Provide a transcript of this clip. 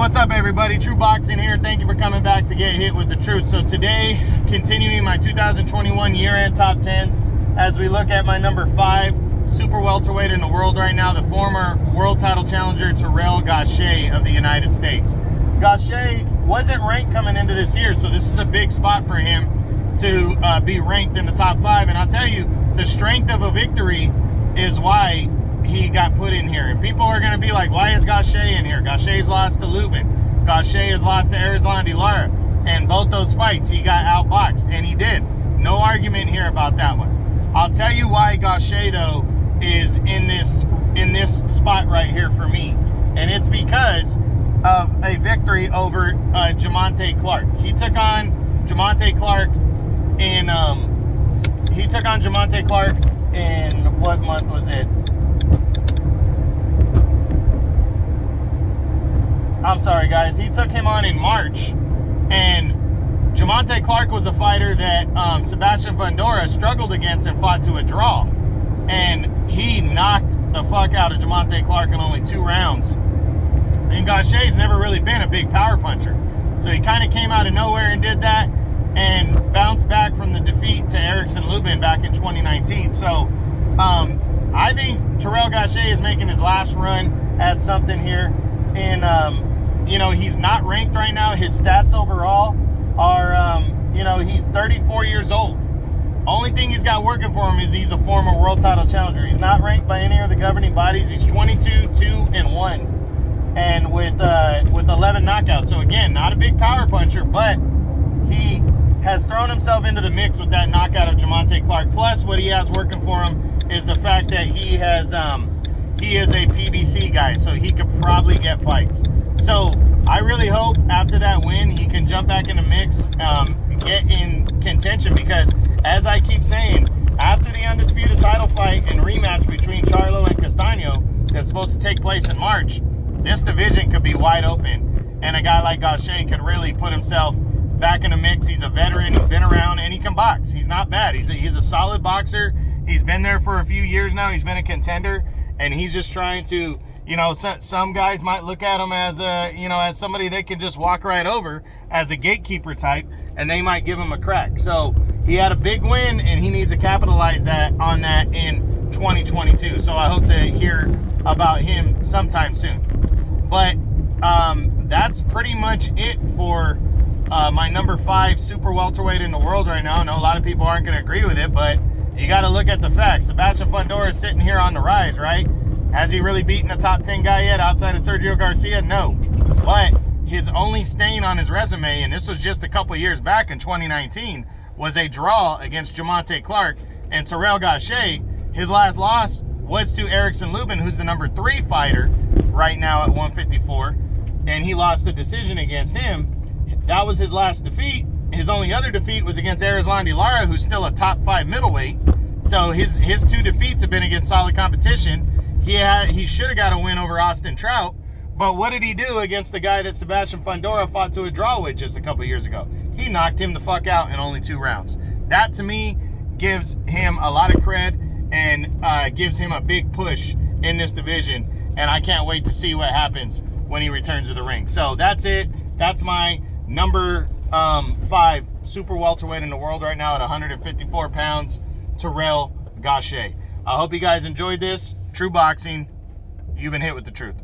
what's up, everybody? True Boxing here. Thank you for coming back to get hit with the truth. So today, continuing my 2021 year-end top 10s, as we look at my number 5 super welterweight in the world right now, the former world title challenger Terrell Gausha of the United States. Gausha wasn't ranked coming into this year, so this is a big spot for him to be ranked in the top 5. And I'll tell you, the strength of a victory is why he got put in here. And people are going to be like, why is Gausha in here? Gausha's lost to Lubin. Gausha has lost to Erislandy Lara. And both those fights, he got outboxed, and he did. No argument here about that one. I'll tell you why Gausha, though, is in this spot right here for me. And it's because of a victory over Jamonte Clark. He took on Jamonte Clark in what month was it? I'm sorry, guys. He took him on in March, and Jamonte Clark was a fighter that Sebastian Fundora struggled against and fought to a draw, and he knocked the fuck out of Jamonte Clark in only 2 rounds. And Gausha's never really been a big power puncher, so he kind of came out of nowhere and did that, and bounced back from the defeat to Erickson Lubin back in 2019. So I think Terrell Gausha is making his last run at something here. And he's not ranked right now. His stats overall are, he's 34 years old. Only thing he's got working for him is he's a former world title challenger. He's not ranked by any of the governing bodies. He's 22-2-1, and with 11 knockouts. So again, not a big power puncher, but he has thrown himself into the mix with that knockout of Jamonte Clark. Plus, what he has working for him is the fact that he is a PBC guy, so he could probably get fights. So I really hope after that win he can jump back in the mix, get in contention, because as I keep saying, after the undisputed title fight and rematch between Charlo and Castaño that's supposed to take place in March, this division could be wide open, and a guy like Gausha could really put himself back in the mix. He's a veteran, he's been around, and he can box. He's not bad. He's a solid boxer. He's been there for a few years now. He's been a contender, and he's just trying to, some guys might look at him as as somebody they can just walk right over, as a gatekeeper type, and they might give him a crack. So he had a big win, and he needs to capitalize on that in 2022. So I hope to hear about him sometime soon. But that's pretty much it for my number 5 super welterweight in the world right now. I know a lot of people aren't going to agree with it, but you got to look at the facts. Sebastian Fundora is sitting here on the rise, right? Has he really beaten a top 10 guy yet outside of Sergio Garcia? No. But his only stain on his resume, and this was just a couple years back in 2019, was a draw against Jamonte Clark. And Terrell Gausha, his last loss was to Erickson Lubin, who's the number 3 fighter right now at 154. And he lost the decision against him. That was his last defeat. His only other defeat was against Erislandy Lara, who's still a top 5 middleweight. So his 2 defeats have been against solid competition. He should have got a win over Austin Trout. But what did he do against the guy that Sebastian Fundora fought to a draw with just a couple years ago? He knocked him the fuck out in only 2 rounds. That, to me, gives him a lot of cred and gives him a big push in this division. And I can't wait to see what happens when he returns to the ring. So that's it. That's my number 5 super welterweight in the world right now at 154 pounds, Terrell Gausha. I hope you guys enjoyed this. True Boxing, you've been hit with the truth.